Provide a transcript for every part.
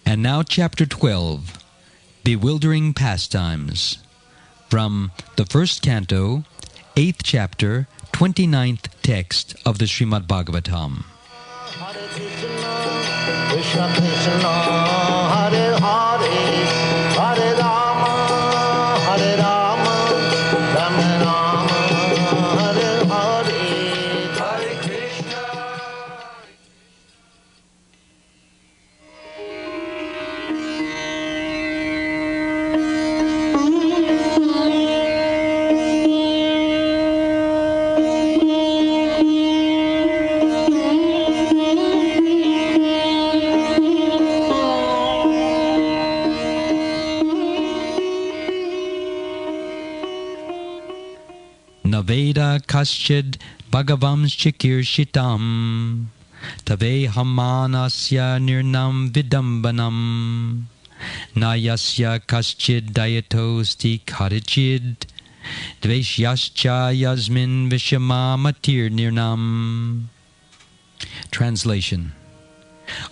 And now chapter 12, Bewildering Pastimes. From the first canto, 8th chapter, 29th text of the Srimad Bhagavatam. Hare Krishna, Krishna Krishna, Hare Hare, Hare Rama, Hare Rama, Rama Rama, Hare Hare, Hare Krishna. Naveda kaschid bhagavam shikirshitam tave hamanasya nirnam vidambanam nayasya kaschid dayatosti karichid dveshyascha yasmin vishamamatir nirnam. Translation.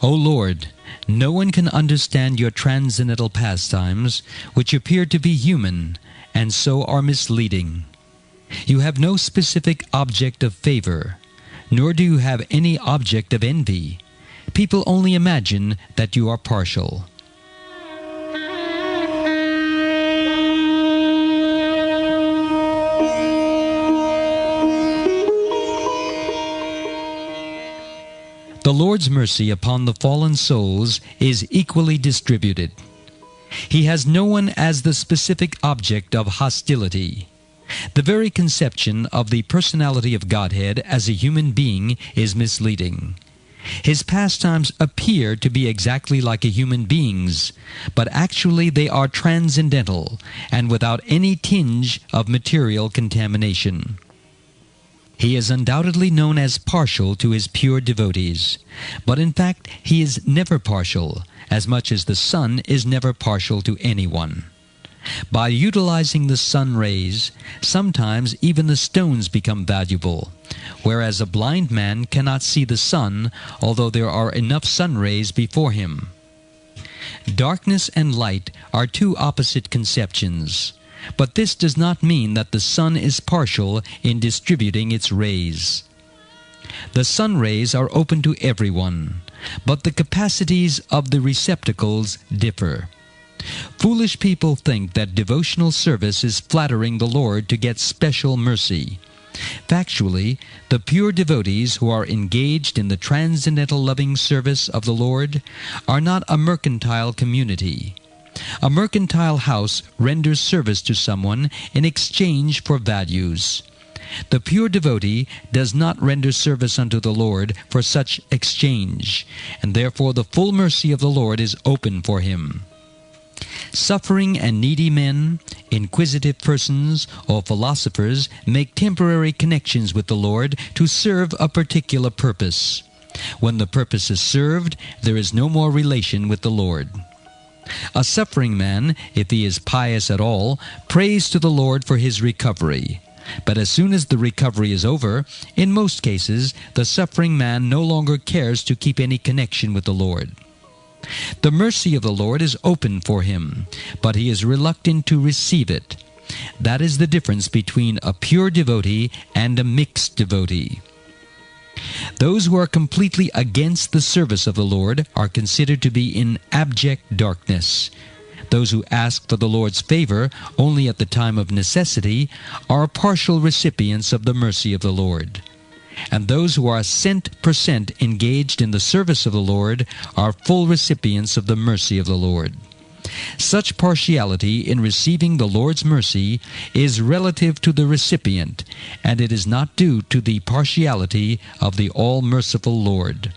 O Lord, no one can understand your transcendental pastimes, which appear to be human, and so are misleading. You have no specific object of favor, nor do you have any object of envy. People only imagine that you are partial. The Lord's mercy upon the fallen souls is equally distributed. He has no one as the specific object of hostility. The very conception of the personality of Godhead as a human being is misleading. His pastimes appear to be exactly like a human being's, but actually they are transcendental and without any tinge of material contamination. He is undoubtedly known as partial to his pure devotees, but in fact he is never partial, as much as the sun is never partial to anyone. By utilizing the sun rays, sometimes even the stones become valuable, whereas a blind man cannot see the sun, although there are enough sun rays before him. Darkness and light are two opposite conceptions, but this does not mean that the sun is partial in distributing its rays. The sun rays are open to everyone, but the capacities of the receptacles differ. Foolish people think that devotional service is flattering the Lord to get special mercy. Factually, the pure devotees who are engaged in the transcendental loving service of the Lord are not a mercantile community. A mercantile house renders service to someone in exchange for values. The pure devotee does not render service unto the Lord for such exchange, and therefore the full mercy of the Lord is open for him. Suffering and needy men, inquisitive persons, or philosophers make temporary connections with the Lord to serve a particular purpose. When the purpose is served, there is no more relation with the Lord. A suffering man, if he is pious at all, prays to the Lord for his recovery. But as soon as the recovery is over, in most cases, the suffering man no longer cares to keep any connection with the Lord. The mercy of the Lord is open for him, but he is reluctant to receive it. That is the difference between a pure devotee and a mixed devotee. Those who are completely against the service of the Lord are considered to be in abject darkness. Those who ask for the Lord's favor only at the time of necessity are partial recipients of the mercy of the Lord. And those who are 100% engaged in the service of the Lord are full recipients of the mercy of the Lord. Such partiality in receiving the Lord's mercy is relative to the recipient, and it is not due to the partiality of the all-merciful Lord.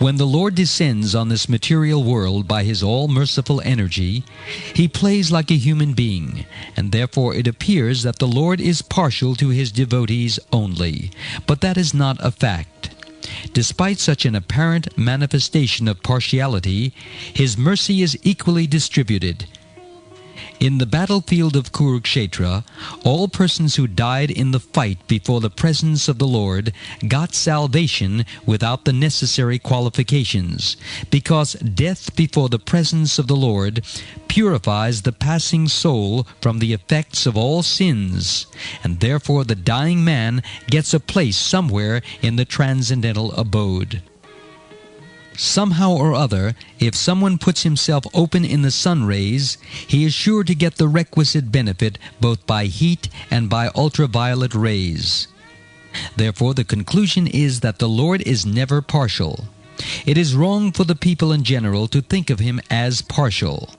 When the Lord descends on this material world by His all-merciful energy, He plays like a human being, and therefore it appears that the Lord is partial to His devotees only. But that is not a fact. Despite such an apparent manifestation of partiality, His mercy is equally distributed. In the battlefield of Kurukshetra, all persons who died in the fight before the presence of the Lord got salvation without the necessary qualifications, because death before the presence of the Lord purifies the passing soul from the effects of all sins, and therefore the dying man gets a place somewhere in the transcendental abode. Somehow or other, if someone puts himself open in the sun rays, he is sure to get the requisite benefit both by heat and by ultraviolet rays. Therefore, the conclusion is that the Lord is never partial. It is wrong for the people in general to think of Him as partial.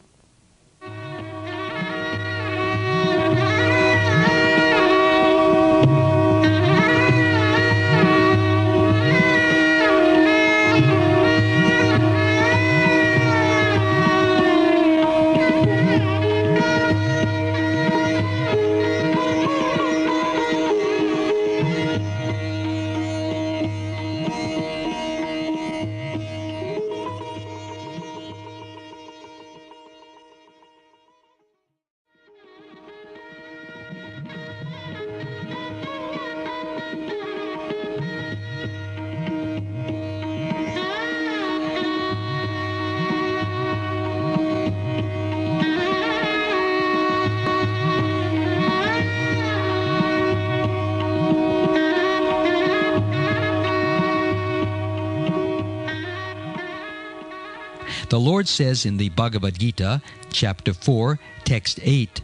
The Lord says in the Bhagavad Gita, chapter 4, text 8,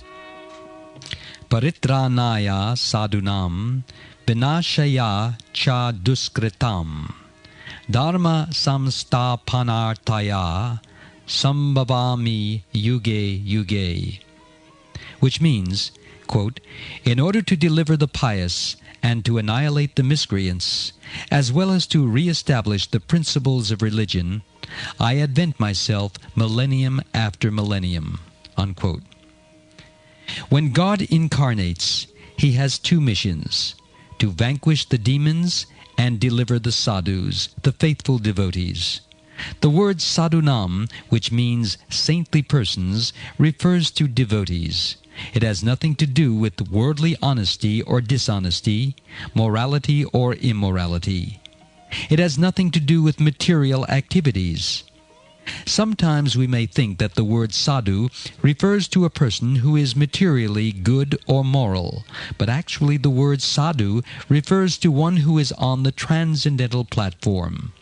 Paritranaya sadhunam vinashaya cha duskritam dharma samstapanartaya sambhavami yuge yuge. Which means, quote, in order to deliver the pious and to annihilate the miscreants, as well as to re-establish the principles of religion, I advent myself millennium after millennium. Unquote. When God incarnates, He has two missions: to vanquish the demons and deliver the sadhus, the faithful devotees. The word sadhunam, which means saintly persons, refers to devotees. It has nothing to do with worldly honesty or dishonesty, morality or immorality. It has nothing to do with material activities. Sometimes we may think that the word sadhu refers to a person who is materially good or moral, but actually the word sadhu refers to one who is on the transcendental platform.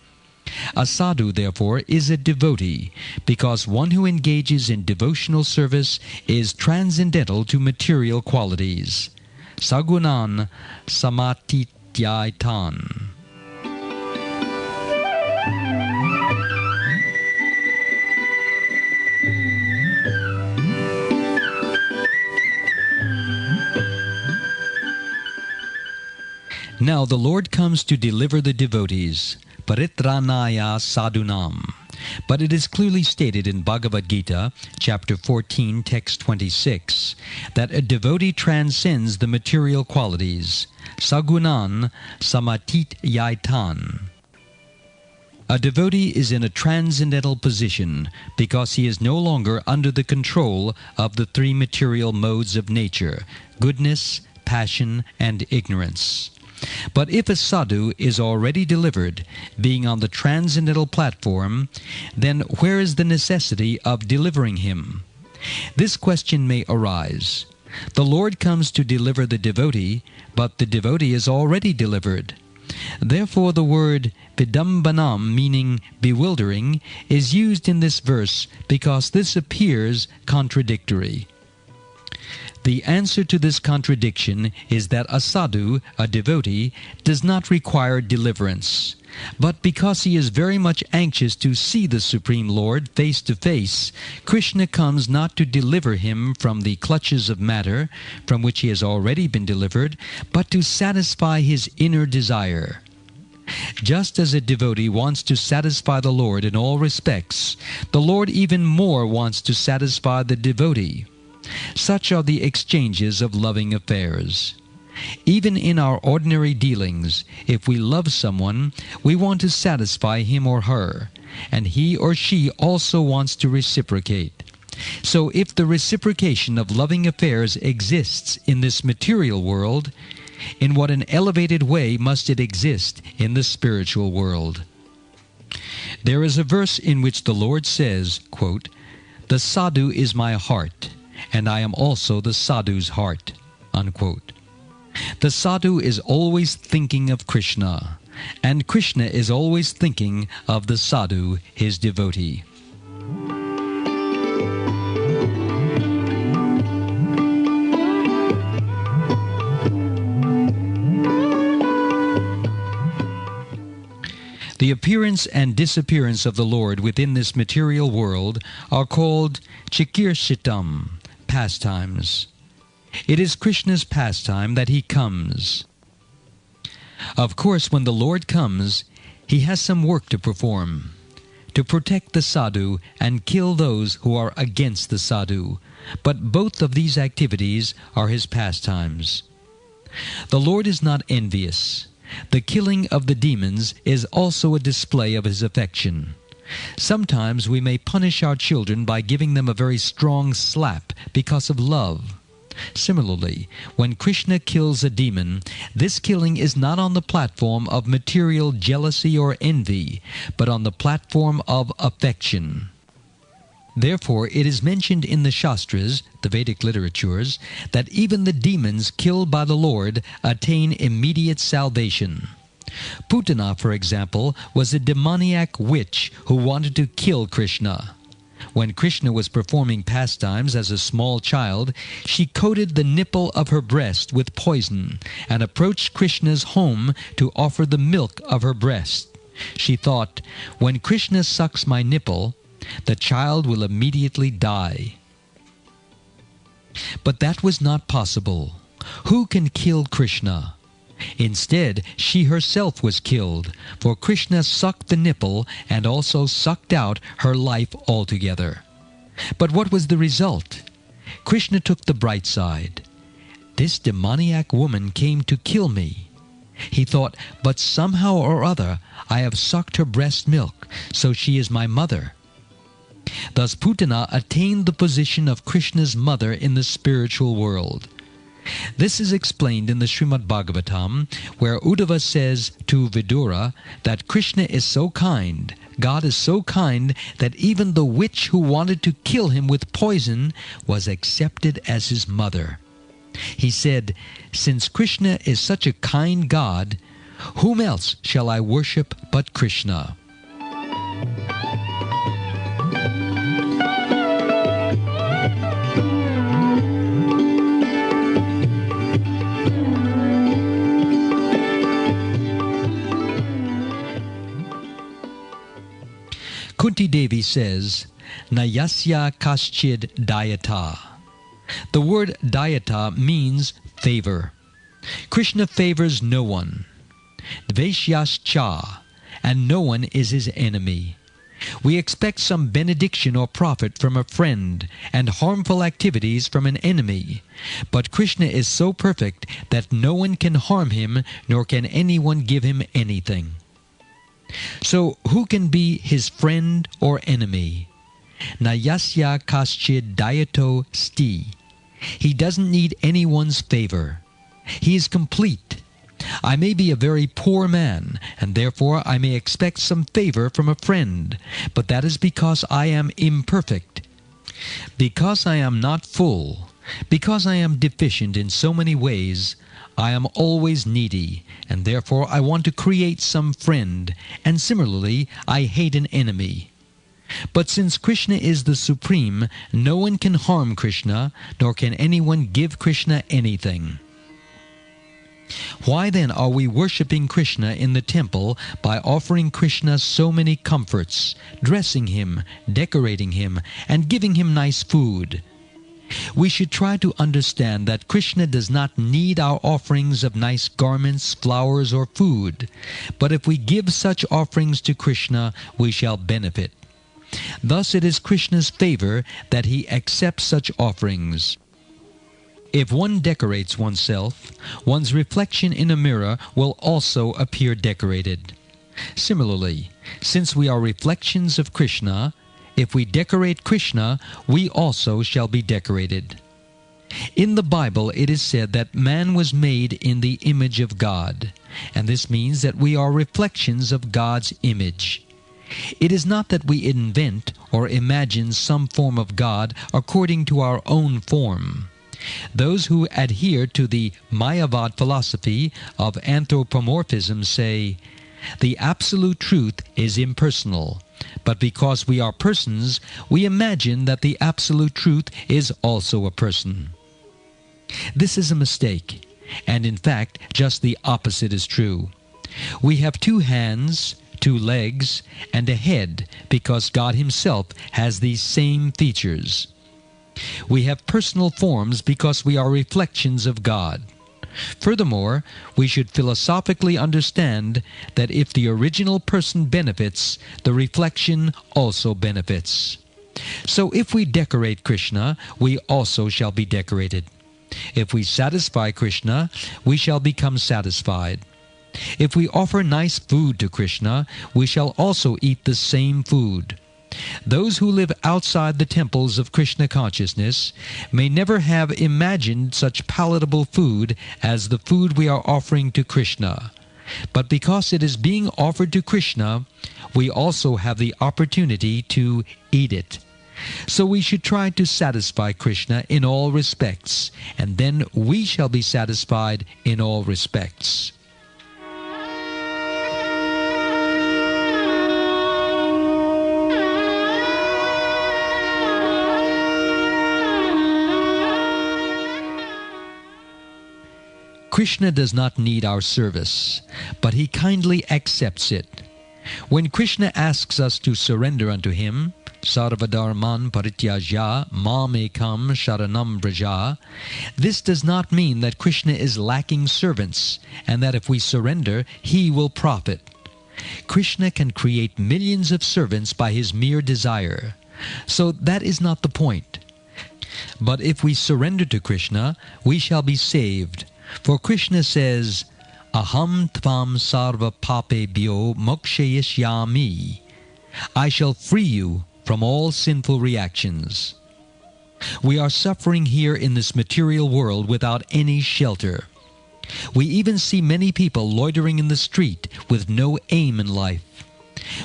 A sadhu, therefore, is a devotee, because one who engages in devotional service is transcendental to material qualities. Sagunan samatityaitan. Now the Lord comes to deliver the devotees, Paritranaya sadhunam. But it is clearly stated in Bhagavad Gita, chapter 14, text 26, that a devotee transcends the material qualities, Sagunan samatityaitan. A devotee is in a transcendental position because he is no longer under the control of the three material modes of nature, goodness, passion, and ignorance. But if a sadhu is already delivered, being on the transcendental platform, then where is the necessity of delivering him? This question may arise. The Lord comes to deliver the devotee, but the devotee is already delivered. Therefore the word vidambanam, meaning bewildering, is used in this verse because this appears contradictory. The answer to this contradiction is that a sadhu, a devotee, does not require deliverance. But because he is very much anxious to see the Supreme Lord face to face, Krishna comes not to deliver him from the clutches of matter, from which he has already been delivered, but to satisfy his inner desire. Just as a devotee wants to satisfy the Lord in all respects, the Lord even more wants to satisfy the devotee. Such are the exchanges of loving affairs. Even in our ordinary dealings, if we love someone, we want to satisfy him or her, and he or she also wants to reciprocate. So if the reciprocation of loving affairs exists in this material world, in what an elevated way must it exist in the spiritual world? There is a verse in which the Lord says, quote, "The sadhu is my heart, and I am also the sadhu's heart." Unquote. The sadhu is always thinking of Krishna, and Krishna is always thinking of the sadhu, his devotee. The appearance and disappearance of the Lord within this material world are called chikirshitam, pastimes. It is Krishna's pastime that he comes. Of course, when the Lord comes, he has some work to perform, to protect the sadhu and kill those who are against the sadhu. But both of these activities are his pastimes. The Lord is not envious. The killing of the demons is also a display of his affection. Sometimes we may punish our children by giving them a very strong slap because of love. Similarly, when Krishna kills a demon, this killing is not on the platform of material jealousy or envy, but on the platform of affection. Therefore, it is mentioned in the Shastras, the Vedic literatures, that even the demons killed by the Lord attain immediate salvation. Putana, for example, was a demoniac witch who wanted to kill Krishna. When Krishna was performing pastimes as a small child, she coated the nipple of her breast with poison and approached Krishna's home to offer the milk of her breast. She thought, "When Krishna sucks my nipple, the child will immediately die." But that was not possible. Who can kill Krishna? Instead, she herself was killed, for Krishna sucked the nipple and also sucked out her life altogether. But what was the result? Krishna took the bright side. This demoniac woman came to kill me. He thought, but somehow or other I have sucked her breast milk, so she is my mother. Thus Putana attained the position of Krishna's mother in the spiritual world. This is explained in the Srimad Bhagavatam, where Uddhava says to Vidura that Krishna is so kind, God is so kind, that even the witch who wanted to kill him with poison was accepted as his mother. He said, "Since Krishna is such a kind God, whom else shall I worship but Krishna?" Kunti Devi says, "Nayasya kaschid dayata." The word dayata means favor. Krishna favors no one. Dveshyascha, and no one is his enemy. We expect some benediction or profit from a friend and harmful activities from an enemy. But Krishna is so perfect that no one can harm him, nor can anyone give him anything. So who can be his friend or enemy? Nayasya kaschid dayato sti. He doesn't need anyone's favor. He is complete. I may be a very poor man, and therefore I may expect some favor from a friend, but that is because I am imperfect. Because I am not full, because I am deficient in so many ways, I am always needy, and therefore I want to create some friend, and similarly I hate an enemy. But since Krishna is the Supreme, no one can harm Krishna, nor can anyone give Krishna anything. Why then are we worshipping Krishna in the temple by offering Krishna so many comforts, dressing him, decorating him, and giving him nice food? We should try to understand that Krishna does not need our offerings of nice garments, flowers, or food, but if we give such offerings to Krishna, we shall benefit. Thus it is Krishna's favor that he accepts such offerings. If one decorates oneself, one's reflection in a mirror will also appear decorated. Similarly, since we are reflections of Krishna, if we decorate Krishna, we also shall be decorated. In the Bible it is said that man was made in the image of God, and this means that we are reflections of God's image. It is not that we invent or imagine some form of God according to our own form. Those who adhere to the Mayavad philosophy of anthropomorphism say, "The absolute truth is impersonal, but because we are persons, we imagine that the absolute truth is also a person." This is a mistake, and in fact, just the opposite is true. We have 2 hands, 2 legs, and a head because God Himself has these same features. We have personal forms because we are reflections of God. Furthermore, we should philosophically understand that if the original person benefits, the reflection also benefits. So if we decorate Krishna, we also shall be decorated. If we satisfy Krishna, we shall become satisfied. If we offer nice food to Krishna, we shall also eat the same food. Those who live outside the temples of Krishna consciousness may never have imagined such palatable food as the food we are offering to Krishna. But because it is being offered to Krishna, we also have the opportunity to eat it. So we should try to satisfy Krishna in all respects, and then we shall be satisfied in all respects. Krishna does not need our service, but He kindly accepts it. When Krishna asks us to surrender unto Him, Sarvadharman Parityajya Mam Ekam Sharanam Braja, this does not mean that Krishna is lacking servants, and that if we surrender, He will profit. Krishna can create millions of servants by His mere desire, so that is not the point. But if we surrender to Krishna, we shall be saved. For Krishna says, Aham tvam sarva papebhyo mokshayishyami. I shall free you from all sinful reactions. We are suffering here in this material world without any shelter. We even see many people loitering in the street with no aim in life.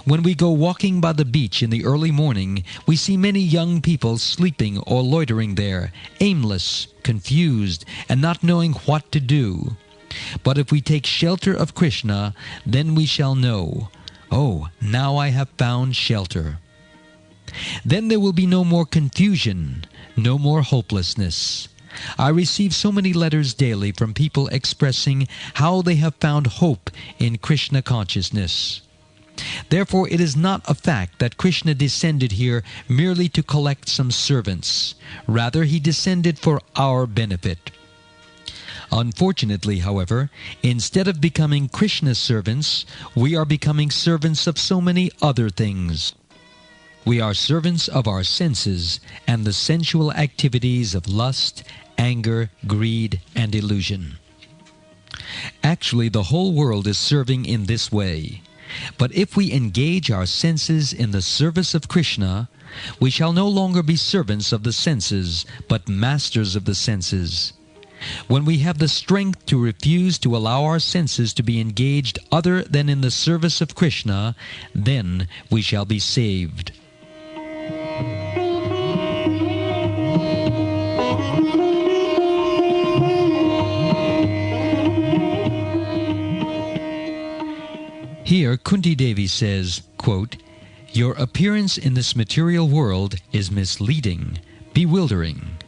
When we go walking by the beach in the early morning, we see many young people sleeping or loitering there, aimless, confused, and not knowing what to do. But if we take shelter of Krishna, then we shall know, oh, now I have found shelter. Then there will be no more confusion, no more hopelessness. I receive so many letters daily from people expressing how they have found hope in Krishna consciousness. Therefore, it is not a fact that Krishna descended here merely to collect some servants. Rather, He descended for our benefit. Unfortunately, however, instead of becoming Krishna's servants, we are becoming servants of so many other things. We are servants of our senses and the sensual activities of lust, anger, greed, and illusion. Actually, the whole world is serving in this way. But if we engage our senses in the service of Krishna, we shall no longer be servants of the senses, but masters of the senses. When we have the strength to refuse to allow our senses to be engaged other than in the service of Krishna, then we shall be saved. Here Kunti Devi says, quote, "Your appearance in this material world is misleading, bewildering,"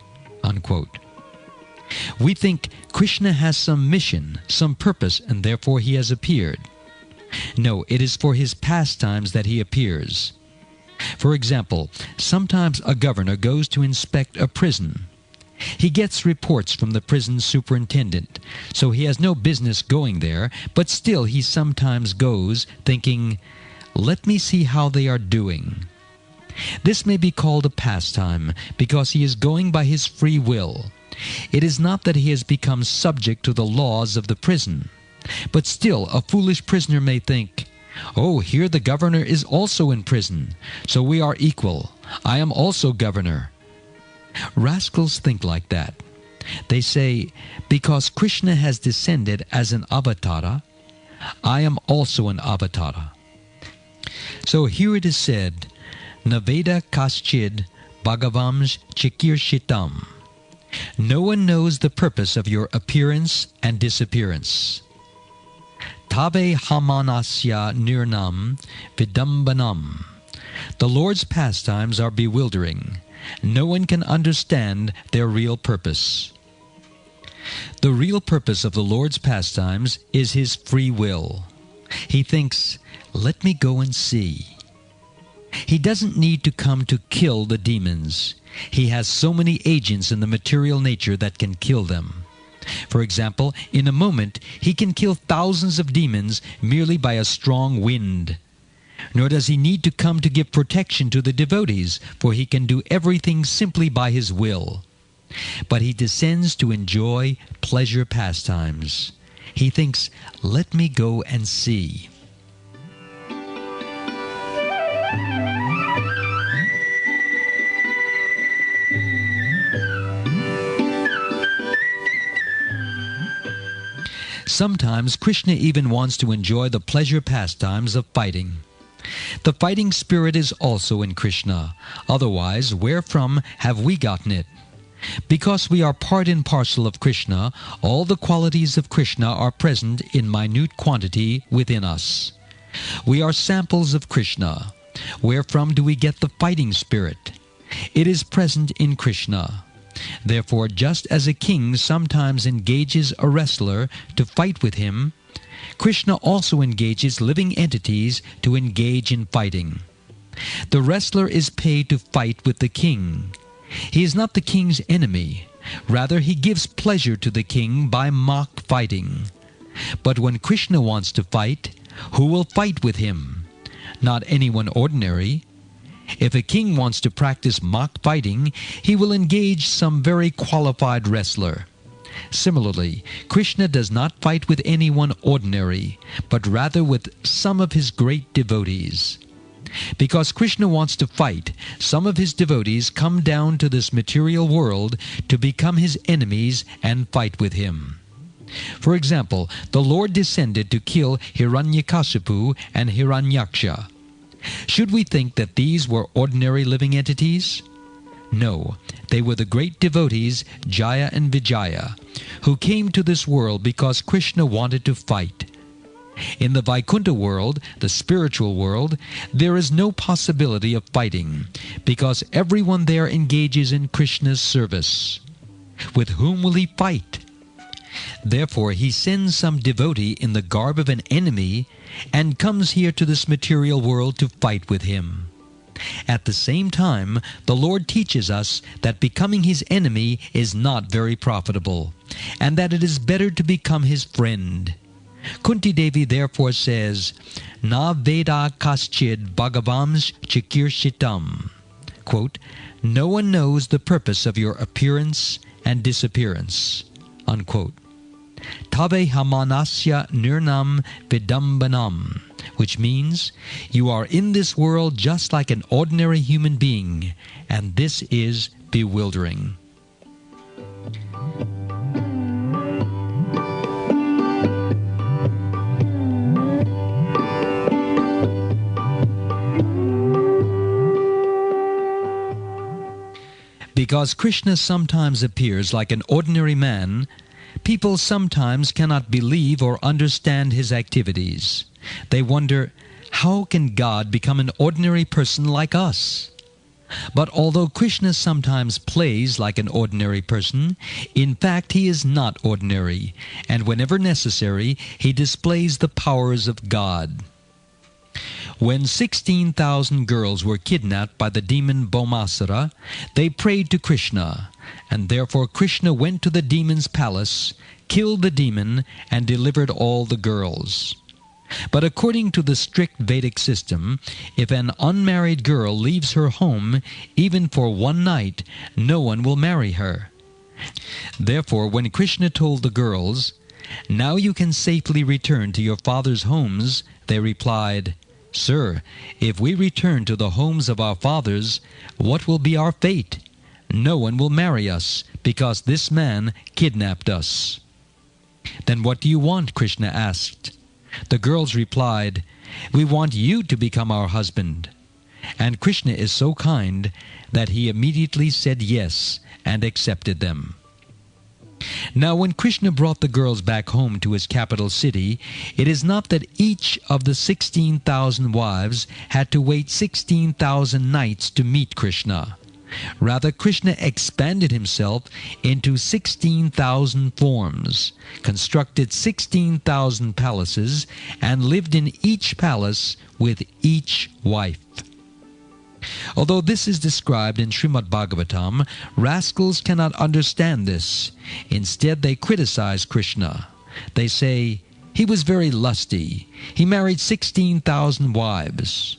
unquote. We think Krishna has some mission, some purpose, and therefore He has appeared. No, it is for His pastimes that He appears. For example, sometimes a governor goes to inspect a prison. He gets reports from the prison superintendent, so he has no business going there, but still he sometimes goes, thinking, "Let me see how they are doing." This may be called a pastime, because he is going by his free will. It is not that he has become subject to the laws of the prison. But still, a foolish prisoner may think, "Oh, here the governor is also in prison, so we are equal. I am also governor." Rascals think like that. They say, "Because Krishna has descended as an avatara, I am also an avatara." So here it is said, "Naveda kaschid bhagavams chikirshitam." No one knows the purpose of your appearance and disappearance. Tabe hamanasya nirnam vidambanam. The Lord's pastimes are bewildering. No one can understand their real purpose. The real purpose of the Lord's pastimes is His free will. He thinks, "Let me go and see." He doesn't need to come to kill the demons. He has so many agents in the material nature that can kill them. For example, in a moment, he can kill thousands of demons merely by a strong wind. Nor does he need to come to give protection to the devotees, for he can do everything simply by his will. But he descends to enjoy pleasure pastimes. He thinks, "Let me go and see." Sometimes Krishna even wants to enjoy the pleasure pastimes of fighting. The fighting spirit is also in Krishna. Otherwise, wherefrom have we gotten it? Because we are part and parcel of Krishna, all the qualities of Krishna are present in minute quantity within us. We are samples of Krishna. Wherefrom do we get the fighting spirit? It is present in Krishna. Therefore, just as a king sometimes engages a wrestler to fight with him, Krishna also engages living entities to engage in fighting. The wrestler is paid to fight with the king. He is not the king's enemy. Rather, he gives pleasure to the king by mock fighting. But when Krishna wants to fight, who will fight with him? Not anyone ordinary. If a king wants to practice mock fighting, he will engage some very qualified wrestler. Similarly, Krishna does not fight with anyone ordinary, but rather with some of his great devotees. Because Krishna wants to fight, some of his devotees come down to this material world to become his enemies and fight with him. For example, the Lord descended to kill Hiranyakashipu and Hiranyaksha. Should we think that these were ordinary living entities? No, they were the great devotees Jaya and Vijaya, who came to this world because Krishna wanted to fight. In the Vaikuntha world, the spiritual world, there is no possibility of fighting, because everyone there engages in Krishna's service. With whom will he fight? Therefore he sends some devotee in the garb of an enemy and comes here to this material world to fight with him. At the same time, the Lord teaches us that becoming his enemy is not very profitable, and that it is better to become his friend. Kunti Devi therefore says, "Na veda kaschid bhagavams chikirshitam." Quote, "No one knows the purpose of your appearance and disappearance." Unquote. Tabe hamanasya nirnam vidambanam, which means, you are in this world just like an ordinary human being, and this is bewildering. Because Krishna sometimes appears like an ordinary man, people sometimes cannot believe or understand his activities. They wonder, how can God become an ordinary person like us? But although Krishna sometimes plays like an ordinary person, in fact he is not ordinary, and whenever necessary, he displays the powers of God. When 16,000 girls were kidnapped by the demon Bhaumasura, they prayed to Krishna, and therefore Krishna went to the demon's palace, killed the demon, and delivered all the girls. But according to the strict Vedic system, if an unmarried girl leaves her home, even for one night, no one will marry her. Therefore, when Krishna told the girls, "Now you can safely return to your father's homes," they replied, "Sir, if we return to the homes of our fathers, what will be our fate? No one will marry us, because this man kidnapped us." "Then what do you want?" Krishna asked. The girls replied, "We want you to become our husband." And Krishna is so kind that he immediately said yes and accepted them. Now when Krishna brought the girls back home to his capital city, it is not that each of the 16,000 wives had to wait 16,000 nights to meet Krishna. Rather, Krishna expanded himself into 16,000 forms, constructed 16,000 palaces, and lived in each palace with each wife. Although this is described in Srimad Bhagavatam, rascals cannot understand this. Instead, they criticize Krishna. They say, "He was very lusty. He married 16,000 wives."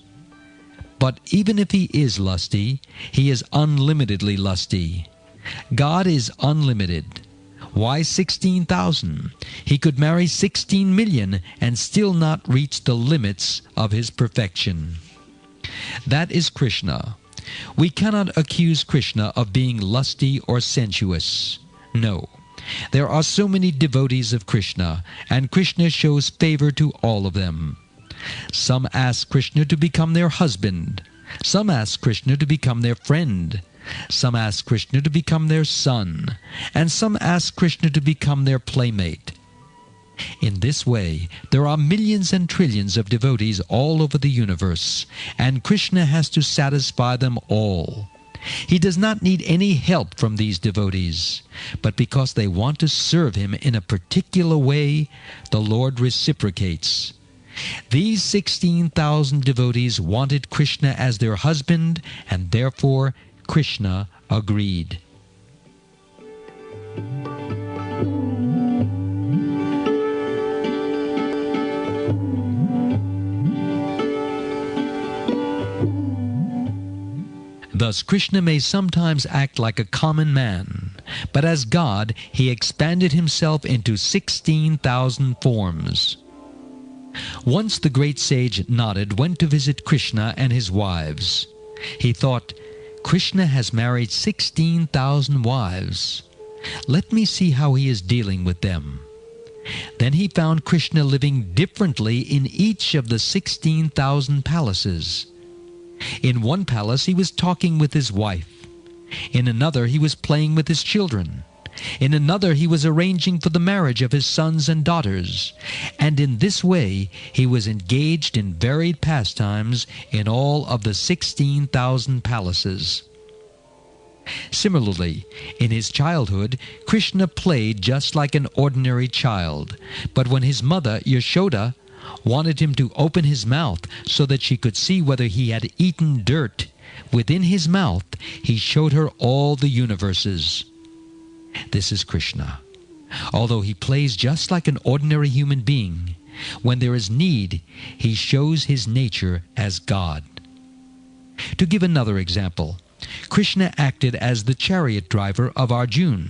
But even if he is lusty, he is unlimitedly lusty. God is unlimited. Why 16,000? He could marry 16 million and still not reach the limits of his perfection. That is Krishna. We cannot accuse Krishna of being lusty or sensuous. No. There are so many devotees of Krishna, and Krishna shows favor to all of them. Some ask Krishna to become their husband. Some ask Krishna to become their friend. Some ask Krishna to become their son. And some ask Krishna to become their playmate. In this way, there are millions and trillions of devotees all over the universe, and Krishna has to satisfy them all. He does not need any help from these devotees, but because they want to serve him in a particular way, the Lord reciprocates. These 16,000 devotees wanted Krishna as their husband, and therefore Krishna agreed. Thus Krishna may sometimes act like a common man, but as God he expanded himself into 16,000 forms. Once the great sage Narad went to visit Krishna and his wives. He thought, "Krishna has married 16,000 wives. Let me see how he is dealing with them." Then he found Krishna living differently in each of the 16,000 palaces. In one palace he was talking with his wife. In another he was playing with his children. In another he was arranging for the marriage of his sons and daughters. And in this way he was engaged in varied pastimes in all of the 16,000 palaces. Similarly, in his childhood, Krishna played just like an ordinary child. But when his mother, Yashoda, wanted him to open his mouth so that she could see whether he had eaten dirt, within his mouth he showed her all the universes. This is Krishna. Although he plays just like an ordinary human being, when there is need, he shows his nature as God. To give another example, Krishna acted as the chariot driver of Arjuna.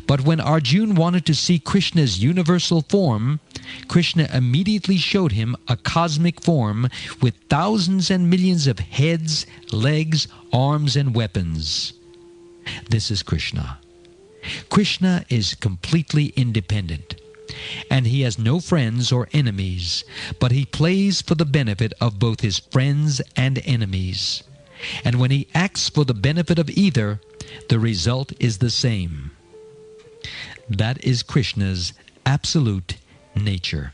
But when Arjuna wanted to see Krishna's universal form, Krishna immediately showed him a cosmic form with thousands and millions of heads, legs, arms, and weapons. This is Krishna. Krishna is completely independent, and he has no friends or enemies, but he plays for the benefit of both his friends and enemies. And when he acts for the benefit of either, the result is the same. That is Krishna's absolute nature.